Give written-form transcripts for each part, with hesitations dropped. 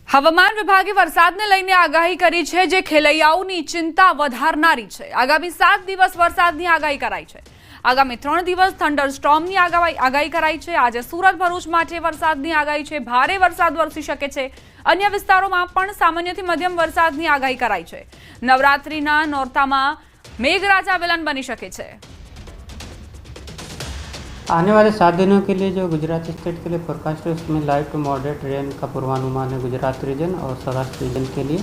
હવામાન વિભાગે વરસાદને લઈને આગાહી કરી છે, જે ખેલૈયાઓની ચિંતા વધારનારી છે। આગામી 7 દિવસ વરસાદની આગાહી કરાઈ છે। આગામી 3 દિવસ થંડરસ્ટોર્મની આગાહી કરાઈ છે। આજે સુરત ભરૂચ માટે વરસાદની આગાહી છે। ભારે વરસાદ વરસી શકે છે। અન્ય વિસ્તારોમાં પણ સામાન્યથી મધ્યમ વરસાદની આગાહી કરાઈ છે। નવરાત્રીના નોરતામાં મેઘરાજા વિલન બની શકે છે। आने वाले 7 दिनों के लिए जो गुजरात स्टेट के लिए फोरकास्ट है उसमें लाइट टू मॉडरेट रेन का पूर्वानुमान है गुजरात रीजन और सौराष्ट्र रीजन के लिए।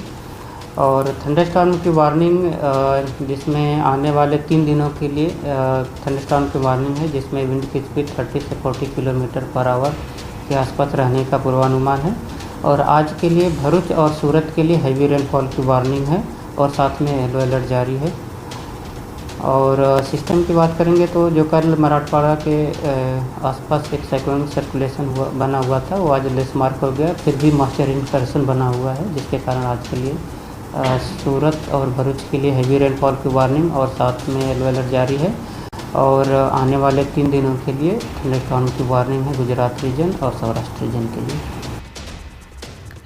और थंडरस्टॉर्म की वार्निंग जिसमें आने वाले 3 दिनों के लिए थंडरस्टॉर्म की वार्निंग है, जिसमें विंड की स्पीड 30 से 40 किलोमीटर पर आवर के आसपास रहने का पूर्वानुमान है। और आज के लिए भरूच और सूरत के लिए हैवी रेनफॉल की वार्निंग है और साथ में येलो अलर्ट जारी है। और सिस्टम की बात करेंगे तो जो कल मराठवाड़ा के आसपास एक साइक्लोनिक सर्कुलेशन बना हुआ था, वो आज लेस मार्क हो गया। फिर भी मॉइस्चर इनकर्सन बना हुआ है, जिसके कारण आज के लिए सूरत और भरूच के लिए हैवी रेनफॉल की वार्निंग और साथ में येलो अलर्ट जारी है। और आने वाले 3 दिनों के लिए थंडरस्टॉर्म की वार्निंग है गुजरात रीजन और सौराष्ट्र रीजन के लिए।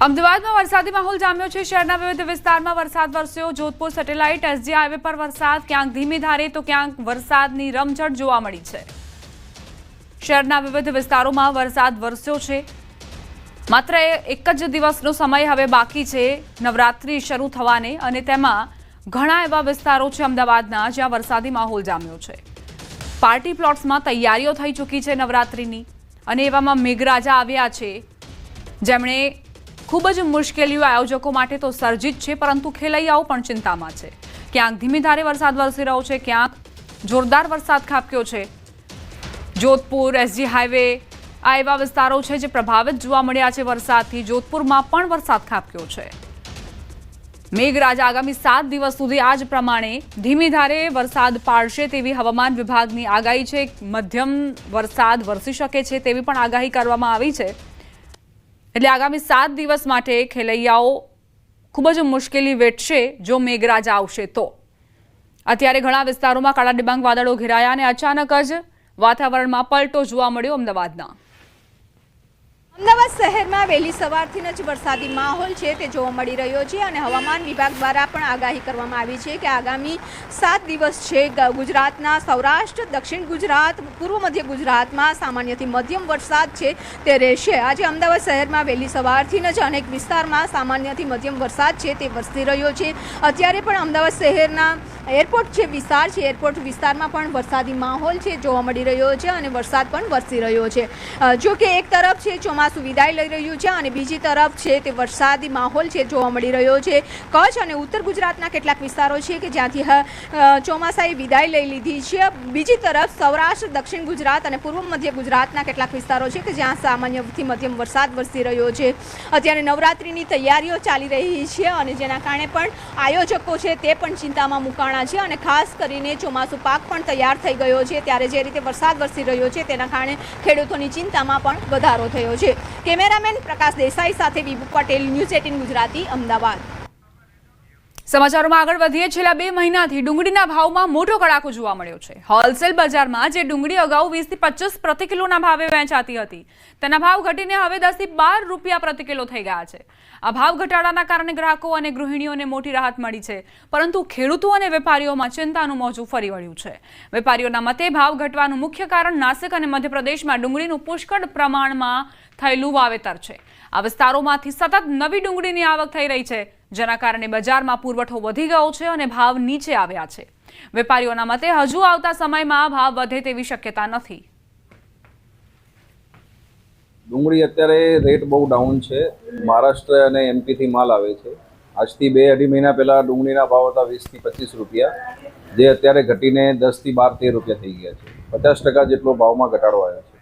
અમદાવાદમાં વરસાદી માહોલ જામ્યો છે। શહેરના વિવિધ વિસ્તારમાં વરસાદ વરસ્યો। જોધપુર સેટેલાઇટ એસજી હાઈવે પર વરસાદ, ક્યાંક ધીમી ધારે તો ક્યાંક વરસાદની રમઝટ જોવા મળી છે। શહેરના વિવિધ વિસ્તારોમાં વરસાદ વરસ્યો છે। માત્ર એક જ દિવસનો સમય હવે બાકી છે નવરાત્રી શરૂ થવાને, અને તેમાં ઘણા એવા વિસ્તારો છે અમદાવાદના જ્યાં વરસાદી માહોલ જામ્યો છે। પાર્ટી પ્લોટ્સમાં તૈયારીઓ થઈ ચૂકી છે નવરાત્રીની, અને એવામાં મેઘરાજા આવ્યા છે, જેમણે ખૂબ જ મુશ્કેલીઓ આયોજકો માટે તો સર્જી જ છે, પરંતુ ખેલૈયાઓ પણ ચિંતામાં છે। ક્યાંક ધીમી ધારે વરસાદ વરસી રહ્યો છે, ક્યાંક જોરદાર વરસાદ ખાબક્યો છે। જોધપુર એસજી હાઈવે આ એવા વિસ્તારો છે જે પ્રભાવિત જોવા મળ્યા છે વરસાદથી। જોધપુરમાં પણ વરસાદ ખાબક્યો છે। મેઘરાજા આગામી 7 દિવસ સુધી આ જ પ્રમાણે ધીમી ધારે વરસાદ પાડશે તેવી હવામાન વિભાગની આગાહી છે। મધ્યમ વરસાદ વરસી શકે છે તેવી પણ આગાહી કરવામાં આવી છે। એટલે આગામી 7 દિવસ માટે ખેલૈયાઓ ખૂબ જ મુશ્કેલી વેઠશે જો મેઘરાજા આવશે તો। અત્યારે ઘણા વિસ્તારોમાં કાળા ડિબાંગ વાદળો ઘેરાયા અને અચાનક જ વાતાવરણમાં પલટો જોવા મળ્યો અમદાવાદના। અમદાવાદ શહેરમાં વહેલી સવારથી જ વરસાદી માહોલ છે તે જોવા મળી રહ્યો છે, અને હવામાન વિભાગ દ્વારા પણ આગાહી કરવામાં આવી છે કે આગામી 7 દિવસ છે ગુજરાતના સૌરાષ્ટ્ર, દક્ષિણ ગુજરાત, પૂર્વ મધ્ય ગુજરાતમાં સામાન્યથી મધ્યમ વરસાદ છે તે રહેશે। આજે અમદાવાદ શહેરમાં વહેલી સવારથી જ અનેક વિસ્તારમાં સામાન્યથી મધ્યમ વરસાદ છે તે વરસી રહ્યો છે। અત્યારે પણ અમદાવાદ શહેરના એરપોર્ટ છે વિસ્તાર છે, એરપોર્ટ વિસ્તારમાં પણ વરસાદી માહોલ છે જોવા મળી રહ્યો છે, અને વરસાદ પણ વરસી રહ્યો છે। જો કે એક તરફ છે ચોમાસું વિદાય લઈ રહ્યું છે, અને બીજી તરફ છે તે વરસાદી માહોલ છે જોવા મળી રહ્યો છે। કચ્છ અને ઉત્તર ગુજરાતના કેટલાક વિસ્તારો છે કે જ્યાંથી ચોમાસાએ વિદાય લઈ લીધી છે। બીજી તરફ સૌરાષ્ટ્ર, દક્ષિણ ગુજરાત અને પૂર્વ મધ્ય ગુજરાતના કેટલાક વિસ્તારો છે કે જ્યાં સામાન્યથી મધ્યમ વરસાદ વરસી રહ્યો છે। અત્યારે નવરાત્રિની તૈયારીઓ ચાલી રહી છે, અને જેના કારણે પણ આયોજકો છે તે પણ ચિંતામાં મુકાણા છે, અને ખાસ કરીને ચોમાસું પાક પણ તૈયાર થઈ ગયો છે, ત્યારે જે રીતે વરસાદ વરસી રહ્યો છે તેના કારણે ખેડૂતોની ચિંતામાં પણ વધારો થયો છે। કેમેરામેન પ્રકાશ દેસાઈ સાથે વિભુ પટેલ, ન્યૂઝ 18 ગુજરાતી, અમદાવાદ। સમાચારોમાં આગળ વધીએ। છેલ્લા 2 મહિનાથી ડુંગળીના ભાવમાં મોટો કડાકો જોવા મળ્યો છે। હોલસેલ બજારમાં જે ડુંગળી અગાઉ 20 થી 25 પ્રતિ કિલોના ભાવે વેચાતી હતી, તેના ભાવ ઘટીને હવે 10 થી 12 રૂપિયા પ્રતિ કિલો થઈ ગયા છે। આ ભાવ ઘટાડાના કારણે ગ્રાહકો અને ગૃહિણીઓને મોટી રાહત મળી છે, પરંતુ ખેડૂતો અને વેપારીઓમાં ચિંતાનું મોજું ફરી વળ્યું છે। વેપારીઓના મતે ભાવ ઘટવાનું મુખ્ય કારણ નાસિક અને મધ્યપ્રદેશમાં ડુંગળીનું પુષ્કળ પ્રમાણમાં થયેલું વાવેતર છે। આ વિસ્તારોમાંથી સતત નવી ડુંગળીની આવક થઈ રહી છે, જેના કારણે બજારમાં પુરવઠો વધી ગયો છે અને ભાવ નીચે આવ્યા છે। વેપારીઓના મતે હજુ આવતા સમયમાં ભાવ વધે તેવી શક્યતા નથી। ડુંગળી અત્યારે રેટ બહુ ડાઉન છે। મહારાષ્ટ્ર અને એમપી થી માલ આવે છે। આજથી 2-2.5 મહિના પહેલા ડુંગળીના ભાવ હતા 20 થી 25 રૂપિયા, જે અત્યારે ઘટીને 10 થી 12-13 રૂપિયા થઈ ગયા છે। 50% જેટલો ભાવમાં ઘટાડો આવ્યો છે।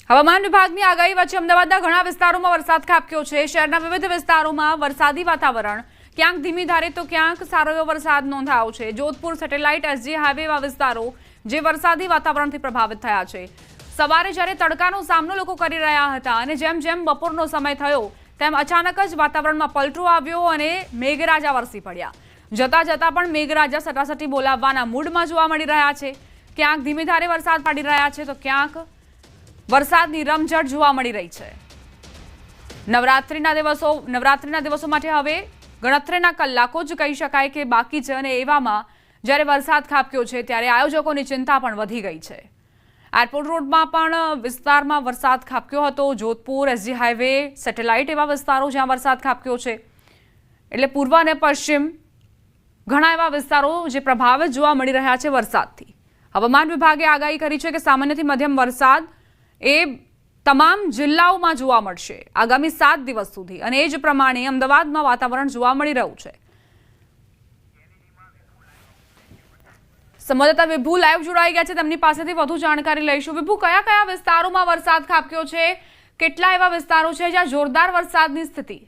હવામાન વિભાગની આગાહી વચ્ચે અમદાવાદના ઘણા વિસ્તારોમાં વરસાદ ખાબક્યો છે। શહેરના વિવિધ વિસ્તારોમાં વરસાદી વાતાવરણ, ક્યાંક ધીમી ધારે તો ક્યાંક સારો એવો વરસાદ નોંધાયો છે। જોધપુર સેટેલાઇટ એસજી હાઈવે એવા વિસ્તારો જે વરસાદી વાતાવરણથી પ્રભાવિત થયા છે। સવારે જ્યારે તડકાનો સામનો લોકો કરી રહ્યા હતા, અને જેમ જેમ બપોરનો સમય થયો તેમ અચાનક જ વાતાવરણમાં પલટો આવ્યો અને મેઘરાજા વરસી પડ્યા। જતા જતા પણ મેઘરાજા સટાસટી બોલાવવાના મૂડમાં જોવા મળી રહ્યા છે। ક્યાંક ધીમી ધારે વરસાદ પડી રહ્યા છે તો ક્યાંક વરસાદની રમઝટ જોવા મળી રહી છે। નવરાત્રિના દિવસો માટે હવે ગણતરીના કલાકો જ કહી શકાય કે બાકી છે અને એવામાં જ્યારે વરસાદ ખાબક્યો છે ત્યારે આયોજકોની ચિંતા પણ વધી ગઈ છે. એરપોર્ટ રોડમાં પણ વિસ્તારમાં વરસાદ ખાબક્યો હતો. જોધપુર, એસજી હાઈવે, સેટેલાઇટ એવા વિસ્તારો જ્યાં વરસાદ ખાબક્યો છે. એટલે પૂર્વ અને પશ્ચિમ ઘણા એવા વિસ્તારો જે પ્રભાવિત જોવા મળી રહ્યા છે વરસાદથી. હવામાન વિભાગે આગાહી કરી છે કે સામાન્યથી મધ્યમ વરસાદ એ તમામ જિલ્લાઓમાં જોવા મળશે આગામી 7 દિવસ સુધી અને એ જ પ્રમાણે અમદાવાદમાં વાતાવરણ જોવા મળી રહ્યું છે. સંવાદદાતા વિભુ લાઈવ જોડાઈ ગયા છે, તેમની પાસેથી વધુ જાણકારી લઈશું. વિભુ, કયા કયા વિસ્તારોમાં વરસાદ ખાબક્યો છે? કેટલા એવા વિસ્તારો છે જ્યાં જોરદાર વરસાદની સ્થિતિ?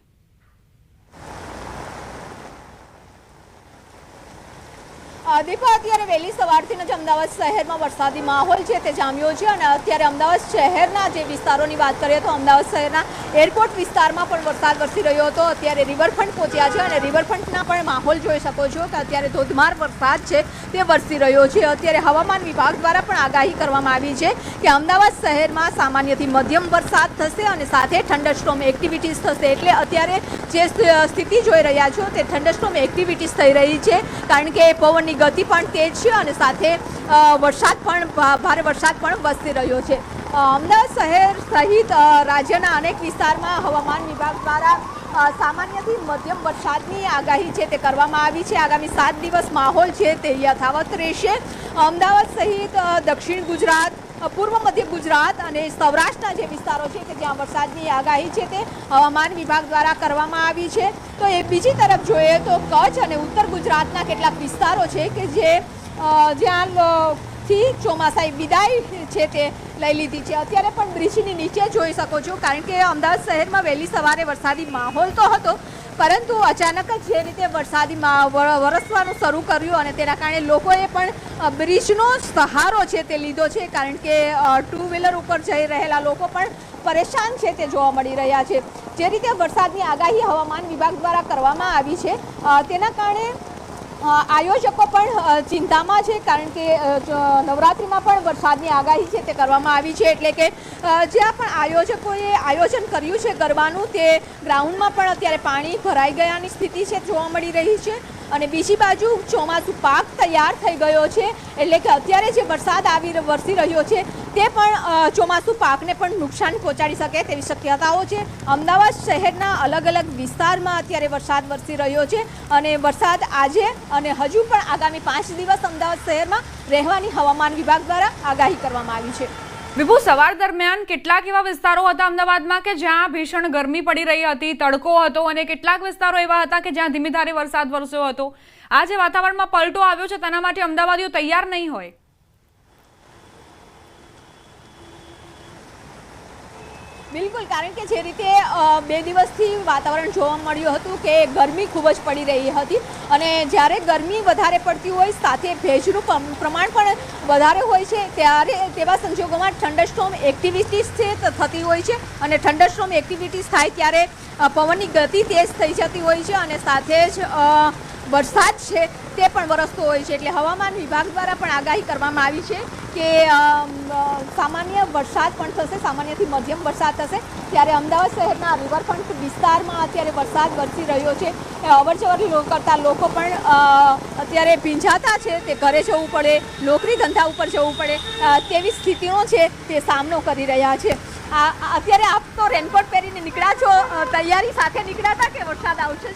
દીપા, અત્યારે વહેલી સવારથી જ અમદાવાદ શહેરમાં વરસાદી માહોલ છે તે જામ્યો છે અને અત્યારે અમદાવાદ શહેરના જે વિસ્તારોની વાત કરીએ તો અમદાવાદ શહેરના એરપોર્ટ વિસ્તારમાં પણ વરસાદ વરસી રહ્યો હતો. અત્યારે રિવરફ્રન્ટ પહોંચ્યા છે અને રિવરફ્રન્ટના પણ માહોલ જોઈ શકો છો કે અત્યારે ધોધમાર વરસાદ છે તે વરસી રહ્યો છે. અત્યારે હવામાન વિભાગ દ્વારા પણ આગાહી કરવામાં આવી છે કે અમદાવાદ શહેરમાં સામાન્યથી મધ્યમ વરસાદ થશે અને સાથે થંડરસ્ટોર્મ એક્ટિવિટીઝ થશે. એટલે અત્યારે જે સ્થિતિ જોઈ રહ્યા છો તે થંડરસ્ટોર્મ એક્ટિવિટીઝ થઈ રહી છે કારણ કે પવનની ગતિ પણ તેજ છે અને સાથે ભારે વરસાદ પણ વરસી રહ્યો છે. અમદાવાદ શહેર સહિત રાજ્યના અનેક વિસ્તારમાં હવામાન વિભાગ દ્વારા સામાન્યથી મધ્યમ વરસાદની આગાહી છે તે કરવામાં આવી છે. આગામી 7 દિવસ માહોલ છે તે યથાવત રહેશે. અમદાવાદ સહિત દક્ષિણ ગુજરાત, પૂર્વ મધ્ય ગુજરાત અને સૌરાષ્ટ્રના જે વિસ્તારો છે કે જ્યાં વરસાદની આગાહી છે તે હવામાન વિભાગ દ્વારા કરવામાં આવી છે. તો એ બીજી તરફ જોઈએ તો કચ્છ અને ઉત્તર ગુજરાતના કેટલાક વિસ્તારો છે કે જ્યાંથી ચોમાસાએ વિદાય છે તે લઈ લીધી છે. અત્યારે પણ બ્રિજની નીચે જોઈ શકો છો કારણ કે અમદાવાદ શહેરમાં વહેલી સવારે વરસાદી માહોલ તો હતો પરંતુ અચાનક જ જે રીતે વરસાદી વરસવાનું શરૂ કર્યું અને તેના કારણે લોકોએ પણ બ્રિજનો સહારો છે તે લીધો છે કારણ કે 2 વ્હીલર ઉપર જઈ રહેલા લોકો પણ પરેશાન છે તે જોવા મળી રહ્યા છે. જે રીતે વરસાદની આગાહી હવામાન વિભાગ દ્વારા કરવામાં આવી છે તેના કારણે આયોજકો પણ ચિંતામાં છે કારણ કે નવરાત્રિમાં પણ વરસાદની આગાહી છે તે કરવામાં આવી છે. એટલે કે જ્યાં પણ આયોજકોએ આયોજન કર્યું છે ગરબાનું તે ગ્રાઉન્ડમાં પણ અત્યારે પાણી ભરાઈ ગયાની સ્થિતિ છે જોવા મળી રહી છે. અને બીજી બાજુ ચોમાસું પાક તૈયાર થઈ ગયો છે એટલે કે અત્યારે જે વરસાદ વરસી રહ્યો છે તે પણ ચોમાસું પાકને પણ નુકસાન પહોંચાડી શકે તેવી શક્યતાઓ છે. અમદાવાદ શહેરના અલગ અલગ વિસ્તારમાં અત્યારે વરસાદ વરસી રહ્યો છે અને વરસાદ આજે અને હજુ પણ આગામી 5 દિવસ અમદાવાદ શહેરમાં રહેવાની હવામાન વિભાગ દ્વારા આગાહી કરવામાં આવી છે. વિભુ, સવાર દરમિયાન કેટલાક એવા વિસ્તારો હતા અમદાવાદમાં કે જ્યાં ભીષણ ગરમી પડી રહી હતી, તડકો હતો અને કેટલાક વિસ્તારો એવા હતા કે જ્યાં ધીમી ધારે વરસાદ વરસ્યો હતો. આ જે વાતાવરણમાં પલટો આવ્યો છે તેના માટે અમદાવાદીઓ તૈયાર નહીં હોય. બિલકુલ, કારણ કે જે રીતે 2 દિવસથી વાતાવરણ જોવા મળ્યું હતું કે ગરમી ખૂબ જ પડી રહી હતી અને જ્યારે ગરમી વધારે પડતી હોય સાથે ભેજનું પ્રમાણ પણ વધારે હોય છે ત્યારે તેવા સંજોગોમાં થંડરસ્ટોર્મ એક્ટિવિટીઝ છે થતી હોય છે અને થંડરસ્ટોર્મ એક્ટિવિટીઝ થાય ત્યારે પવનની ગતિ તેજ થઈ જતી હોય છે અને સાથે જ વરસાદ છે તે પણ વરસતો હોય છે. એટલે હવામાન વિભાગ દ્વારા પણ આગાહી કરવામાં આવી છે કે સામાન્ય વરસાદ પણ થશે, સામાન્યથી મધ્યમ વરસાદ થશે. ત્યારે અમદાવાદ શહેરના રિવરફ્રન્ટ વિસ્તારમાં અત્યારે વરસાદ વરસી રહ્યો છે. અવરજવર કરતા લોકો પણ અત્યારે ભીંજાતા છે તે ઘરે જવું પડે, નોકરી ધંધા ઉપર જવું પડે તેવી સ્થિતિનો છે તે સામનો કરી રહ્યા છે. અત્યારે આપ તો રેનકોટ પહેરીને નીકળ્યા છો, તૈયારી સાથે નીકળ્યા હતા કે વરસાદ આવશે?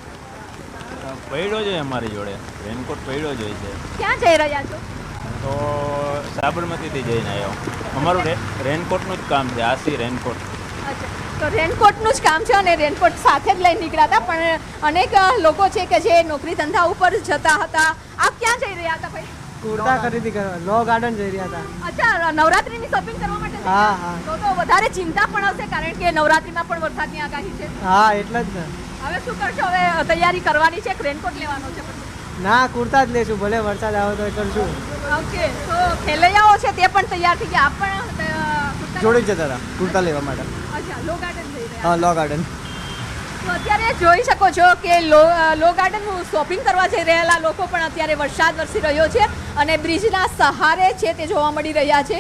પડ્યો છે અમારી જોડે, રેનકોટ પડ્યો જ હોય છે. ક્યાં જઈ રહ્યા છો? તો સાબરમતીથી જઈને આવ્યો. અમારું રેનકોટનું જ કામ છે, આસી રેનકોટ. અચ્છા, તો રેનકોટનું જ કામ છે અને રેનકોટ સાથે જ લઈને નીકળ્યા હતા. પણ અનેક લોકો છે કે જે નોકરી ધંધા ઉપર જતા હતા. આપ ક્યાં જઈ રહ્યા હતા ભાઈ? કુર્તા ખરીદી કરવા લો ગાર્ડન જઈ રહ્યા હતા. અચ્છા, નવરાત્રીની શોપિંગ કરવા માટે? હા હા. તો વધારે ચિંતા પણ હશે કારણ કે નવરાત્રીમાં પણ વરસાદની આગાહી છે. હા, એટલે જ ને. હવે શું કરશો? હવે તૈયારી કરવાની છે, રેનકોટ લેવાનો છે? ના, કુર્તા જ લેશું, ભલે વરસાદ આવે તો કરશું. ઓકે, તો ખેલૈયાઓ છે તે પણ તૈયાર થઈ ગયા? આપ પણ જોડે જ જતા હતા કુર્તા લેવા માટે. અચ્છા, લો ગાર્ડન જઈ રહ્યા? હા, લો ગાર્ડન. તો અત્યારે જોઈ શકો છો કે લો ગાર્ડન શોપિંગ કરવા જઈ રહેલા લોકો પણ અત્યારે વરસાદ વરસી રહ્યો છે અને બ્રિજના સહારે છે તે જોવા મળી રહ્યા છે.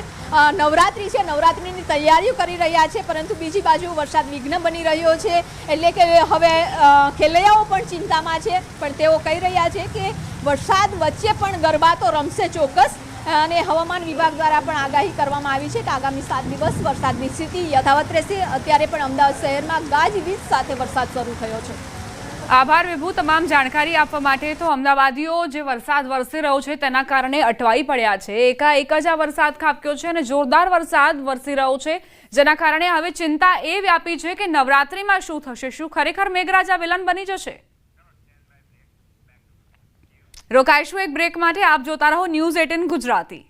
નવરાત્રિ છે, નવરાત્રિની તૈયારીઓ કરી રહ્યા છે, પરંતુ બીજી બાજુ વરસાદ વિઘ્ન બની રહ્યો છે. એટલે કે હવે ખેલૈયાઓ પણ ચિંતામાં છે, પણ તેઓ કહી રહ્યા છે કે વરસાદ વચ્ચે પણ ગરબા તો રમશે ચોક્કસ. અને હવામાન વિભાગ દ્વારા પણ આગાહી કરવામાં આવી છે કે આગામી 7 દિવસ વરસાદની સ્થિતિ યથાવત રહેશે. અત્યારે પણ અમદાવાદ શહેરમાં ગાજવીજ સાથે વરસાદ શરૂ થયો છે. આભાર વિભુ, તમામ જાણકારી આપવા માટે. તો અમદાવાદીઓ જે વરસાદ વરસી રહ્યો છે તેના કારણે અટવાઈ પડ્યા છે. એકાએક જ આ વરસાદ ખાબક્યો છે અને જોરદાર વરસાદ વરસી રહ્યો છે, જેના કારણે હવે ચિંતા એ વ્યાપી છે કે નવરાત્રિમાં શું થશે. શું ખરેખર મેઘરાજા વિલન બની જશે? રોકાઈશું એક બ્રેક માટે. આપ જોતા રહો ન્યૂઝ 18 ગુજરાતી.